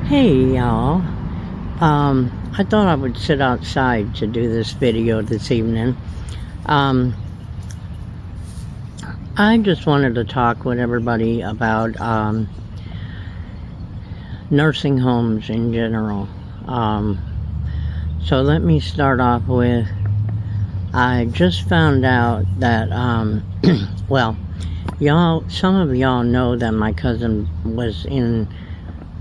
Hey y'all. I thought I would sit outside to do this video this evening. I just wanted to talk with everybody about nursing homes in general. So let me start off with, I just found out that, well, some of y'all know that my cousin was in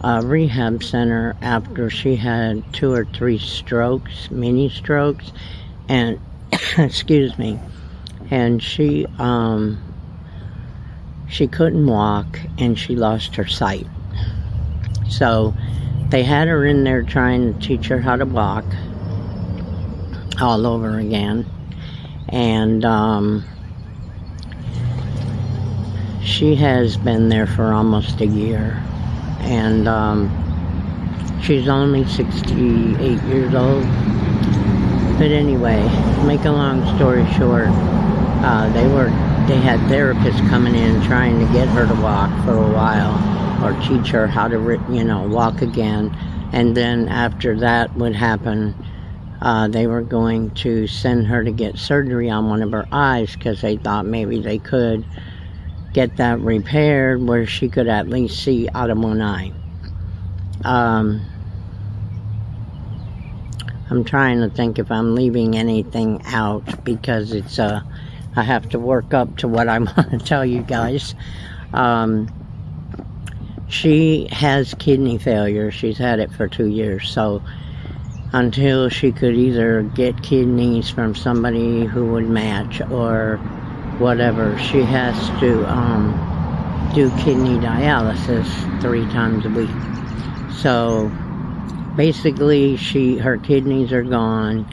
a rehab center after she had 2 or 3 strokes, mini strokes, and excuse me, and she couldn't walk and she lost her sight. So they had her in there trying to teach her how to walk all over again, and she has been there for almost a year. And she's only 68 years old. But anyway, make a long story short, they had therapists coming in trying to get her to walk for a while, or teach her how to walk again. And then after that would happen, they were going to send her to get surgery on one of her eyes, because they thought maybe they could get that repaired where she could at least see out of one eye. I'm trying to think if I'm leaving anything out, because it's I have to work up to what I want to tell you guys. She has kidney failure. She's had it for 2 years, so until she could either get kidneys from somebody who would match or whatever, she has to do kidney dialysis 3 times a week. So basically her kidneys are gone,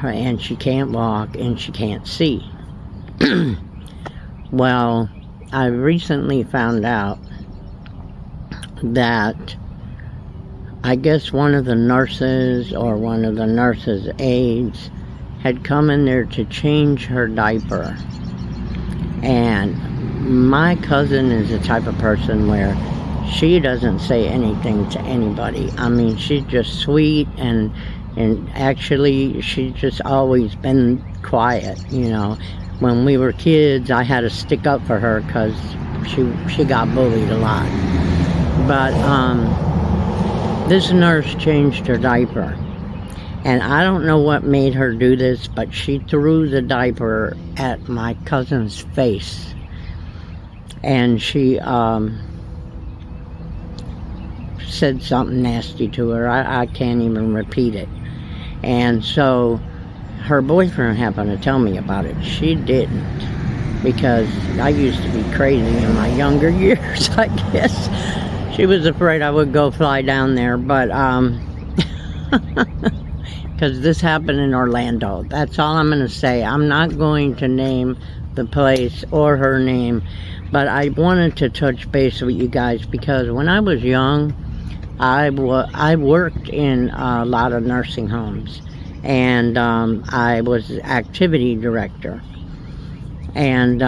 and she can't walk and she can't see. Well, I recently found out that I guess one of the nurses or one of the nurses' aides had come in there to change her diaper. And my cousin is the type of person where she doesn't say anything to anybody. I mean, she's just sweet, and actually she's just always been quiet, When we were kids, I had to stick up for her because she got bullied a lot. But this nurse changed her diaper. And I don't know what made her do this, but she threw the diaper at my cousin's face. And she said something nasty to her. I can't even repeat it. And so her boyfriend happened to tell me about it. She didn't, because I used to be crazy in my younger years, I guess. She was afraid I would go fly down there, but because this happened in Orlando. That's all I'm going to say. I'm not going to name the place or her name, but I wanted to touch base with you guys because when I was young, I worked in a lot of nursing homes, and I was activity director. And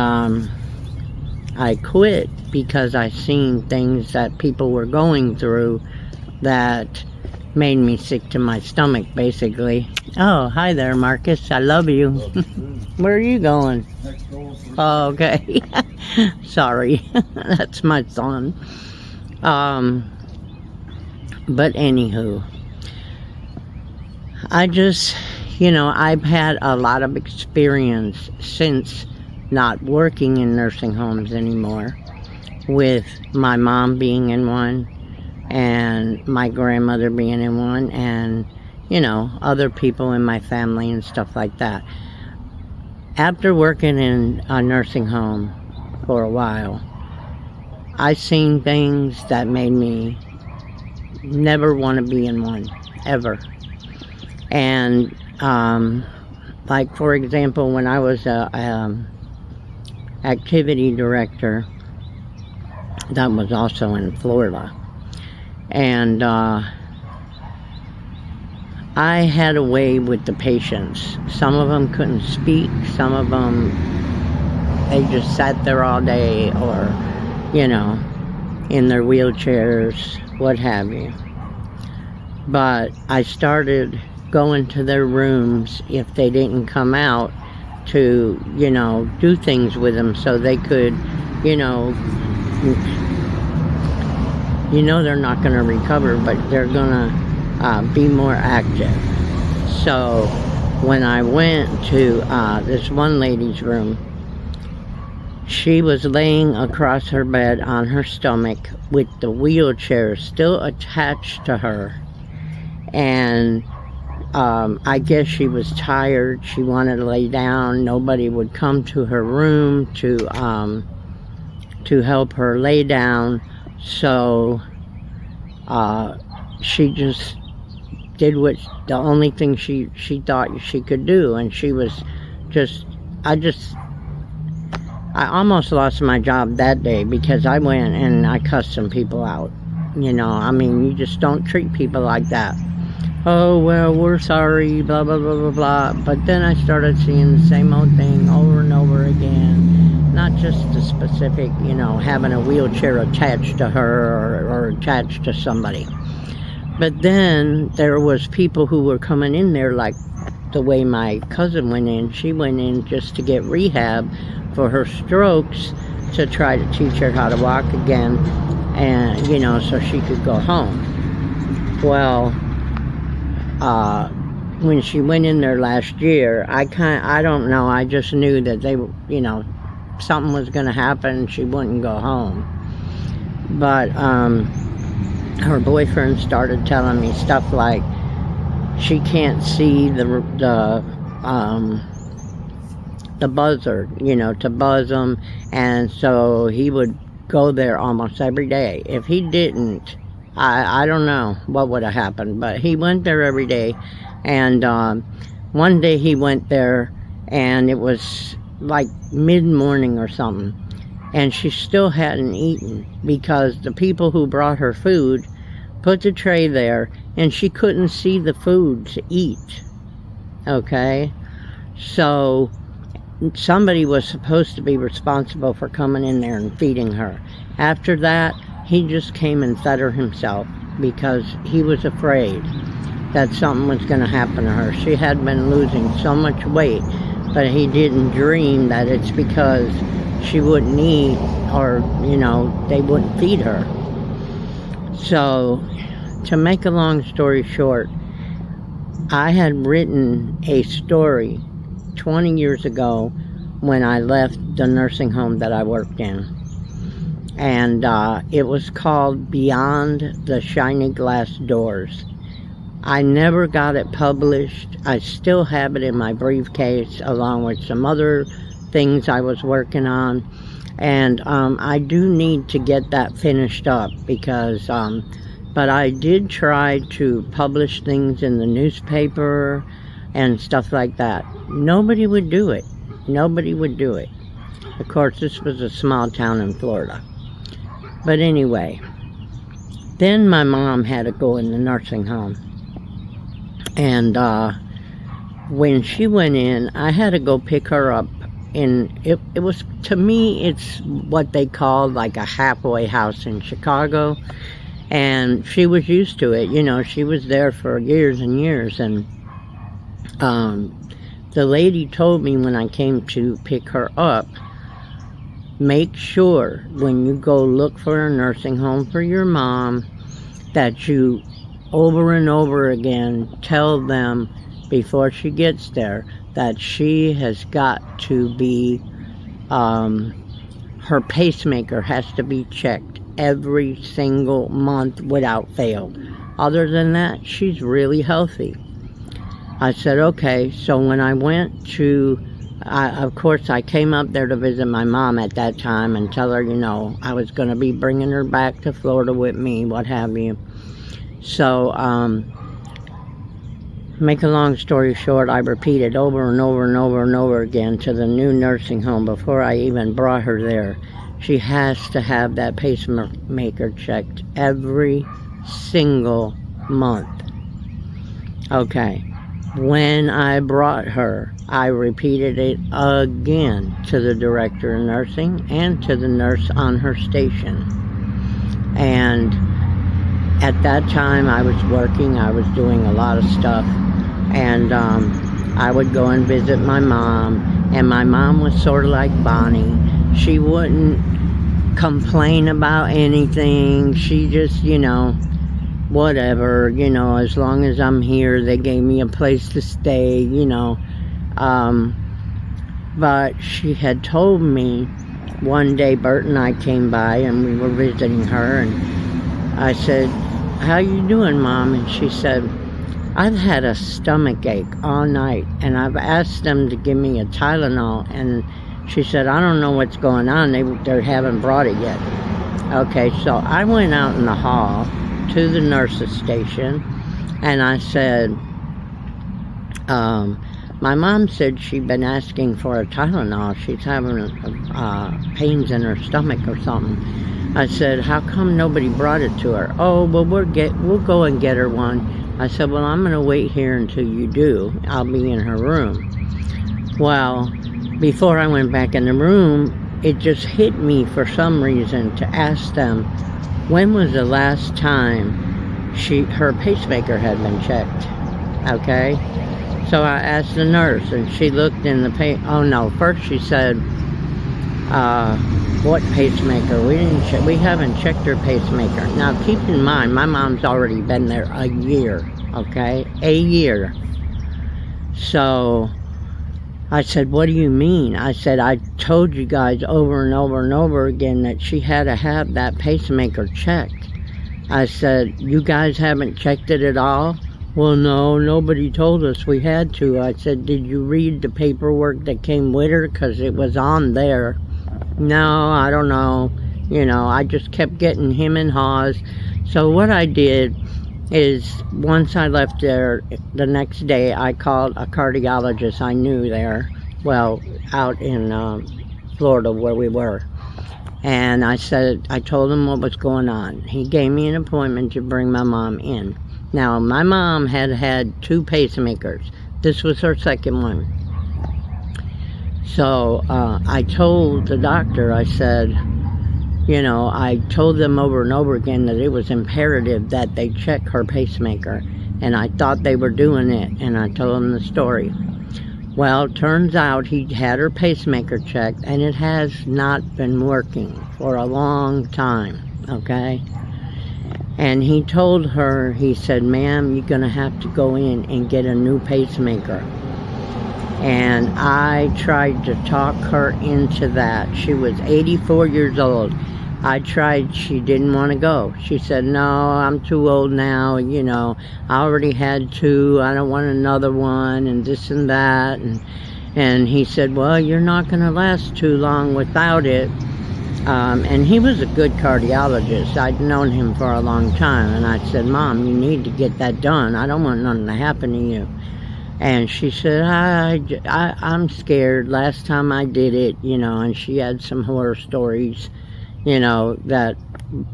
I quit because I seen things that people were going through that made me sick to my stomach, basically. Oh, hi there, Marcus. I love you. Where are you going? Next door. Oh, okay. Sorry. That's my son. But anywho, I just, I've had a lot of experience since not working in nursing homes anymore, with my mom being in one, and my grandmother being in one, and other people in my family and stuff like that. After working in a nursing home for a while, I seen things that made me never want to be in one, ever. And like, for example, when I was a activity director, that was also in Florida, and I had a way with the patients. Some of them couldn't speak, some of them, they just sat there all day, or in their wheelchairs, what have you. But I started going to their rooms if they didn't come out to, do things with them so they could, you know, they're not going to recover, but they're going to be more active. So when I went to this one lady's room, she was laying across her bed on her stomach with the wheelchair still attached to her. And I guess she was tired. She wanted to lay down. Nobody would come to her room to help her lay down. So she just did the only thing she thought she could do. And she was I almost lost my job that day because I went and I cussed some people out. You just don't treat people like that. Oh, well, we're sorry, blah, blah, blah, blah, blah. But then I started seeing the same old thing over and over again. Not just the specific, having a wheelchair attached to her or attached to somebody. But then there was people who were coming in there like the way my cousin went in. She went in just to get rehab for her strokes to try to teach her how to walk again and, so she could go home. Well, when she went in there last year, I don't know, I just knew that they, something was going to happen, she wouldn't go home. But her boyfriend started telling me stuff like she can't see the buzzer, to buzz them, and so he would go there almost every day. If he didn't, I don't know what would have happened, but he went there every day. And one day he went there and it was like mid-morning or something, and she still hadn't eaten because the people who brought her food put the tray there and she couldn't see the food to eat. Okay, so somebody was supposed to be responsible for coming in there and feeding her. After that, he just came and fed her himself because he was afraid that something was going to happen to her. She had been losing so much weight, but he didn't dream that it's because she wouldn't eat or, they wouldn't feed her. So, to make a long story short, I had written a story 20 years ago when I left the nursing home that I worked in. And it was called Beyond the Shiny Glass Doors. I never got it published. I still have it in my briefcase along with some other things I was working on. And I do need to get that finished up because, but I did try to publish things in the newspaper and stuff like that. Nobody would do it. Nobody would do it. Of course, this was a small town in Florida. But anyway, then my mom had to go in the nursing home. And when she went in, I had to go pick her up. And it was, to me, it's what they call like a halfway house in Chicago. And she was used to it. She was there for years and years. And the lady told me when I came to pick her up, make sure when you go look for a nursing home for your mom that you over and over again tell them before she gets there that she has got to be, her pacemaker has to be checked every single month without fail. Other than that, she's really healthy. I said, okay. So when I went to, of course, I came up there to visit my mom at that time and tell her, I was going to be bringing her back to Florida with me, what have you. So, make a long story short, I repeated over and over and over and over again to the new nursing home before I even brought her there. She has to have that pacemaker checked every single month. Okay. When I brought her, I repeated it again to the director of nursing and to the nurse on her station. And at that time I was working, I was doing a lot of stuff, and I would go and visit my mom, and my mom was sort of like Bonnie. She wouldn't complain about anything. She just, whatever, as long as I'm here, they gave me a place to stay, but she had told me one day, Bert and I came by and we were visiting her, and I said, "How you doing, Mom?" And she said, "I've had a stomach ache all night, and I've asked them to give me a Tylenol." And she said, "I don't know what's going on. They haven't brought it yet." Okay, so I went out in the hall to the nurse's station, and I said, my mom said she'd been asking for a Tylenol. She's having pains in her stomach or something. I said, "How come nobody brought it to her?" "Oh, well, we'll go and get her one." I said, "Well, I'm going to wait here until you do. I'll be in her room." Well, before I went back in the room, it just hit me for some reason to ask them, when was the last time her pacemaker had been checked? Okay? So I asked the nurse, and she looked in the oh no, first she said, "What pacemaker? We haven't checked her pacemaker." Now keep in mind, my mom's already been there a year, okay? A year. So I said, "What do you mean?" I said, "I told you guys over and over and over again that she had to have that pacemaker checked." I said, "You guys haven't checked it at all?" "Well, no, nobody told us we had to." I said, "Did you read the paperwork that came with her? Because it was on there." "No, I don't know." I just kept getting him and haws. So what I did is, once I left there, the next day I called a cardiologist I knew there, well, out in Florida where we were. And I told him what was going on. He gave me an appointment to bring my mom in. Now, my mom had 2 pacemakers. This was her second one. So I told the doctor, I said, I told them over and over again that it was imperative that they check her pacemaker. And I thought they were doing it, and I told them the story. Well, turns out he had her pacemaker checked, and it has not been working for a long time, okay? And he told her, he said, "Ma'am, you're going to have to go in and get a new pacemaker." And I tried to talk her into that. She was 84 years old. She didn't want to go. She said, "No, I'm too old now, I already had 2, I don't want another one," and this and that. And he said, "Well, you're not going to last too long without it." And he was a good cardiologist. I'd known him for a long time. And I said, "Mom, you need to get that done. I don't want nothing to happen to you." And she said, I'm scared. Last time I did it, and she had some horror stories, that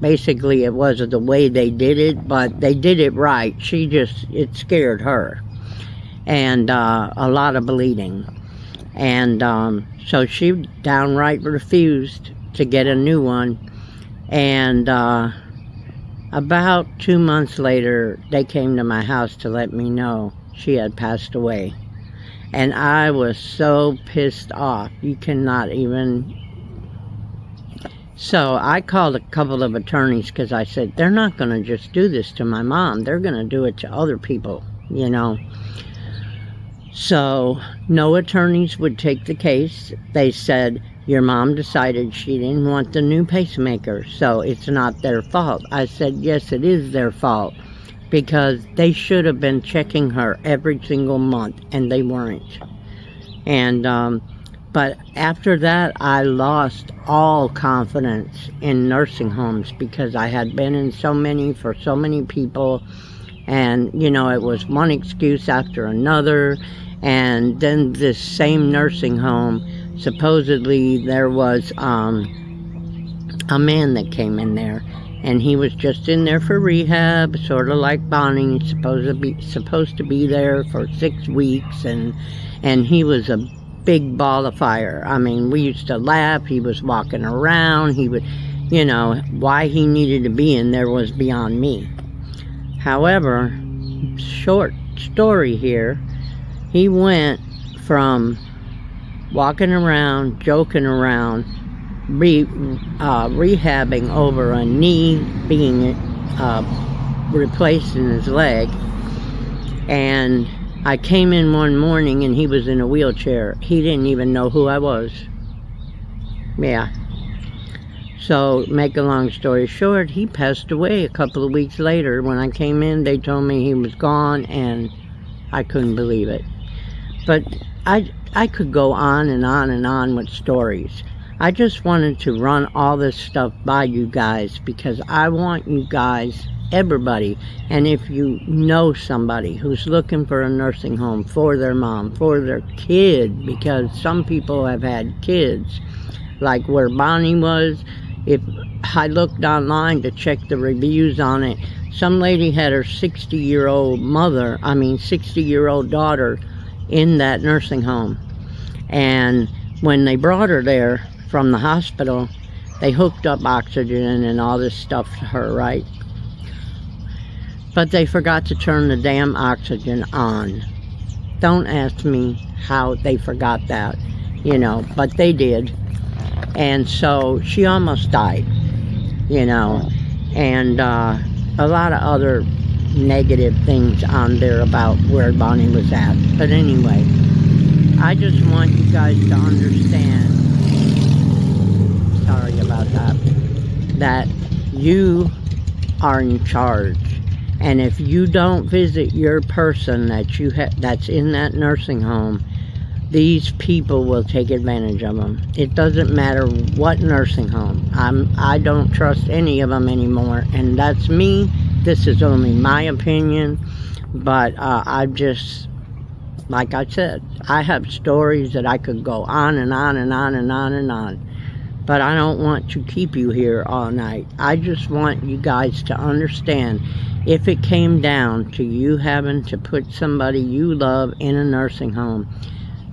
basically it wasn't the way they did it, but they did it right. It scared her. And a lot of bleeding. And so she downright refused to get a new one. And about 2 months later, they came to my house to let me know she had passed away. And I was so pissed off, you cannot even. So I called a couple of attorneys, because I said, they're not going to just do this to my mom, they're going to do it to other people, So no attorneys would take the case. They said, "Your mom decided she didn't want the new pacemaker, so it's not their fault." I said, "Yes, it is their fault, because they should have been checking her every single month, and they weren't." And but after that, I lost all confidence in nursing homes, because I had been in so many for so many people, and it was one excuse after another. And then this same nursing home, supposedly there was a man that came in there, and he was just in there for rehab, sort of like Bonnie, supposed to be there for 6 weeks, and he was a big ball of fire. I mean, we used to laugh. He was walking around. He would, why he needed to be in there was beyond me. However, short story here, he went from walking around, joking around, rehabbing over a knee being replaced in his leg, and I came in one morning and he was in a wheelchair. He didn't even know who I was. Yeah. So, make a long story short, he passed away a couple of weeks later. When I came in, they told me he was gone, and I couldn't believe it. But I could go on and on and on with stories. I just wanted to run all this stuff by you guys because I want you guys, everybody, and if you know somebody who's looking for a nursing home for their mom, for their kid, because some people have had kids, like where Bonnie was. If I looked online to check the reviews on it, some lady had her 60-year-old daughter in that nursing home. And when they brought her there from the hospital, they hooked up oxygen and all this stuff to her, right? But they forgot to turn the damn oxygen on. Don't ask me how they forgot that, but they did. And so she almost died, and a lot of other negative things on there about where Bonnie was at. But anyway, I just want you guys to understand, sorry about that you are in charge. And if you don't visit your person that's in that nursing home, these people will take advantage of them. It doesn't matter what nursing home. I don't trust any of them anymore, and that's me. This is only my opinion, but I've just, like I said, I have stories that I could go on and on and on and on and on, but I don't want to keep you here all night. I just want you guys to understand, if it came down to you having to put somebody you love in a nursing home,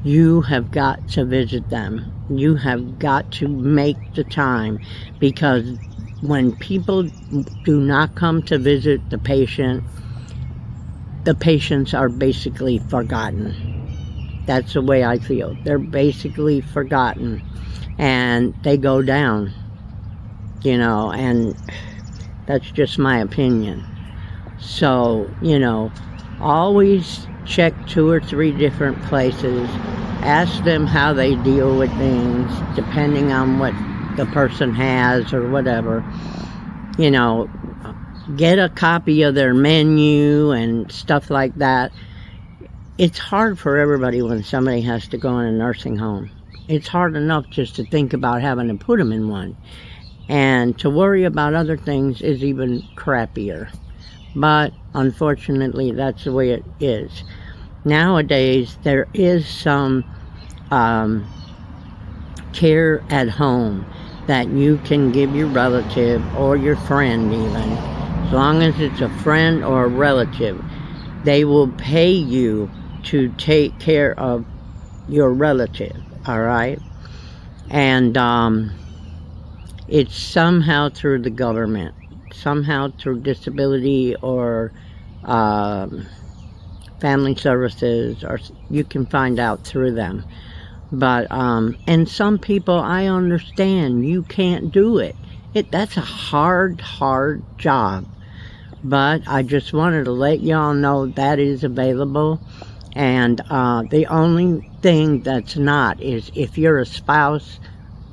you have got to visit them. You have got to make the time, because when people do not come to visit the patients are basically forgotten. That's the way I feel. They're basically forgotten, and they go down, and that's just my opinion. So, always check 2 or 3 different places. Ask them how they deal with things, depending on what the person has or whatever. Get a copy of their menu and stuff like that. It's hard for everybody when somebody has to go in a nursing home. It's hard enough just to think about having to put them in one. And to worry about other things is even crappier. But unfortunately, that's the way it is. Nowadays, there is some care at home that you can give your relative or your friend even. As long as it's a friend or a relative, they will pay you to take care of your relative, all right? And it's somehow through the government, somehow through disability or family services, or you can find out through them. But and some people, I understand you can't do it. That's a hard job. But I just wanted to let y'all know that is available. And the only thing that's not is if you're a spouse,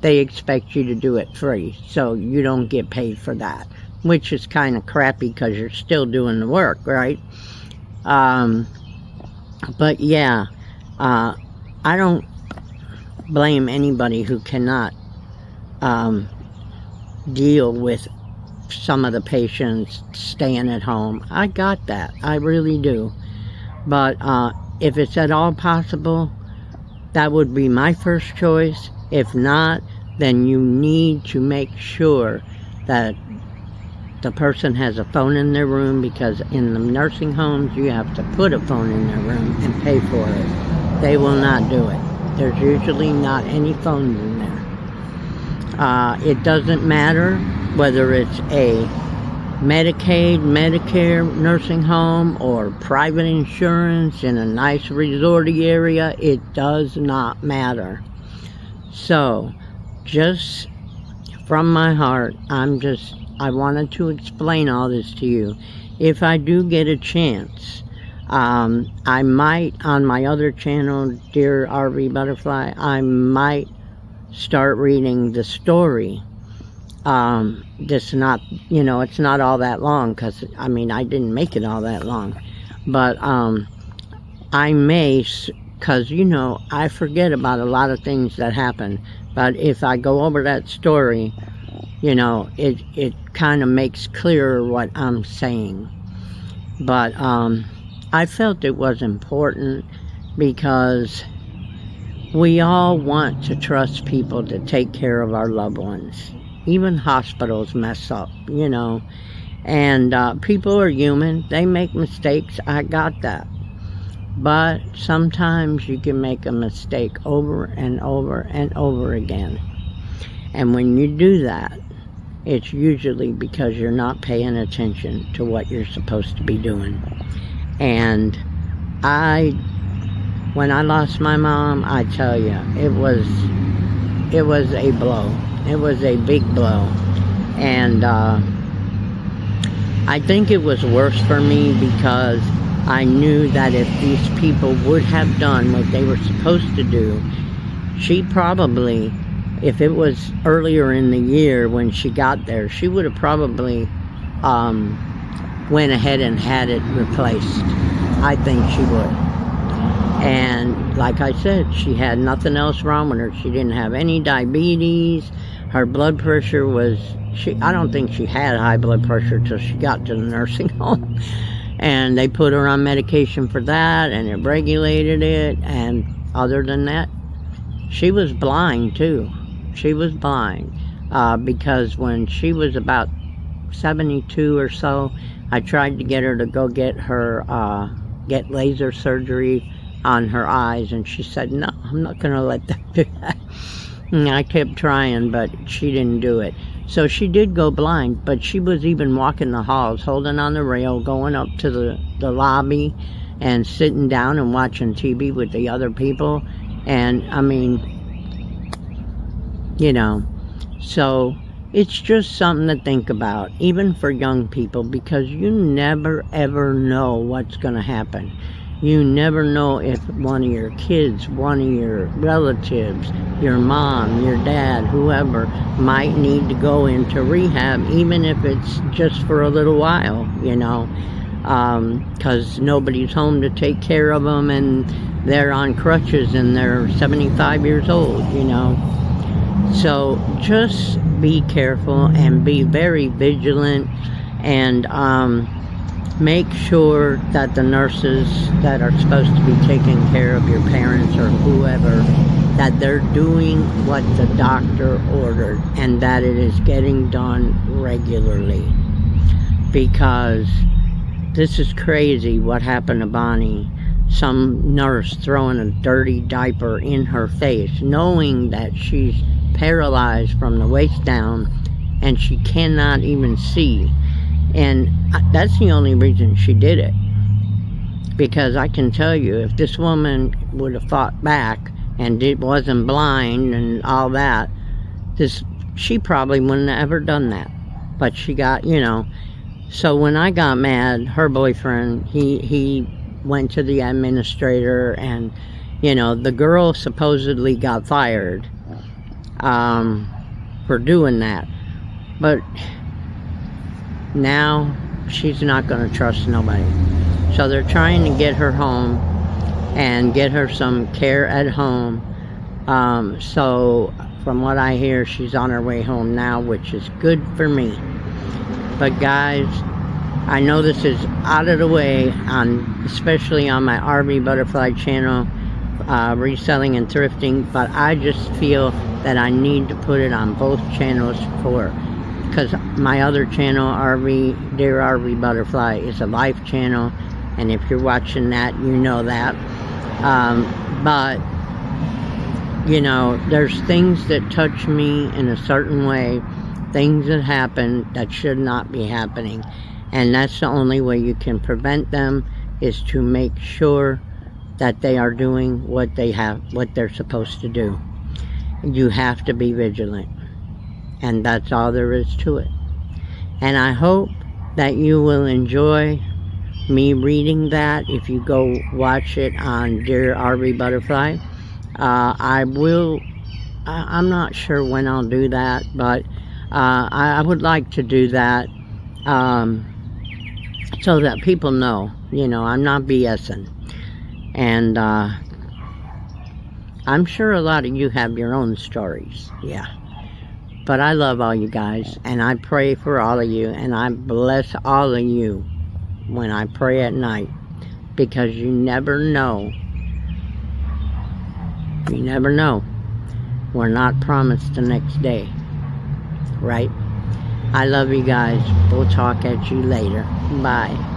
they expect you to do it free, so you don't get paid for that, which is kind of crappy because you're still doing the work, right? But yeah, I don't blame anybody who cannot deal with some of the patients staying at home. I got that, I really do. But if it's at all possible, that would be my first choice. If not, then you need to make sure that the person has a phone in their room, because in the nursing homes you have to put a phone in their room and pay for it. They will not do it. There's usually not any phones in there. It doesn't matter whether it's a Medicaid, Medicare nursing home, or private insurance in a nice resorty area, it does not matter. So, just from my heart, I wanted to explain all this to you. If I do get a chance, I might, on my other channel, Dear RV Butterfly, I might start reading the story. It's not all that long, because, I didn't make it all that long. But, I may, because, I forget about a lot of things that happen. But if I go over that story, it kind of makes clearer what I'm saying. But, I felt it was important because we all want to trust people to take care of our loved ones. Even hospitals mess up, and people are human. They make mistakes. I got that. But sometimes you can make a mistake over and over and over again. And when you do that, it's usually because you're not paying attention to what you're supposed to be doing. And when I lost my mom, I tell you, it was a blow. It was a big blow. And I think it was worse for me because I knew that if these people would have done what they were supposed to do, she probably, if it was earlier in the year when she got there, she would have probably went ahead and had it replaced. I think she would. And like I said, she had nothing else wrong with her. She didn't have any diabetes. Her blood pressure was, I don't think she had high blood pressure till she got to the nursing home. And they put her on medication for that, and it regulated it. And other than that, she was blind too. She was blind because when she was about 72 or so, I tried to get her to go get get laser surgery on her eyes, and she said, no, I'm not going to let them do that. And I kept trying, but she didn't do it. So she did go blind, but she was even walking the halls, holding on the rail, going up to the lobby and sitting down and watching TV with the other people. And, so it's just something to think about, even for young people, because you never, ever know what's going to happen. You never know if one of your kids, one of your relatives, your mom, your dad, whoever, might need to go into rehab, even if it's just for a little while, because nobody's home to take care of them, and they're on crutches and they're 75 years old, So just be careful and be very vigilant, and make sure that the nurses that are supposed to be taking care of your parents or whoever, that they're doing what the doctor ordered, and that it is getting done regularly. Because this is crazy what happened to Bonnie. Some nurse throwing a dirty diaper in her face, knowing that she's paralyzed from the waist down and she cannot even see. And that's the only reason she did it. Because I can tell you, if this woman would have fought back and wasn't blind and all that, she probably wouldn't have ever done that. But she got, So when I got mad, her boyfriend, he went to the administrator, and, the girl supposedly got fired for doing that. But now she's not going to trust nobody. So they're trying to get her home and get her some care at home. So from what I hear, she's on her way home now, which is good for me. But guys, I know this is out of the way, especially on my RV Butterfly channel, reselling and thrifting, but I just feel that I need to put it on both channels because my other channel, Dear RV Butterfly, is a life channel, and if you're watching that, you know that. But there's things that touch me in a certain way things that happen that should not be happening. And that's the only way you can prevent them, is to make sure that they are doing what they're supposed to do. You have to be vigilant. And that's all there is to it. And I hope that you will enjoy me reading that if you go watch it on Dear RV Butterfly. I'm not sure when I'll do that, but I would like to do that so that people know, I'm not BSing. And I'm sure a lot of you have your own stories, yeah. But I love all you guys, and I pray for all of you, and I bless all of you when I pray at night, because you never know. You never know. We're not promised the next day, right? I love you guys. We'll talk at you later. Bye.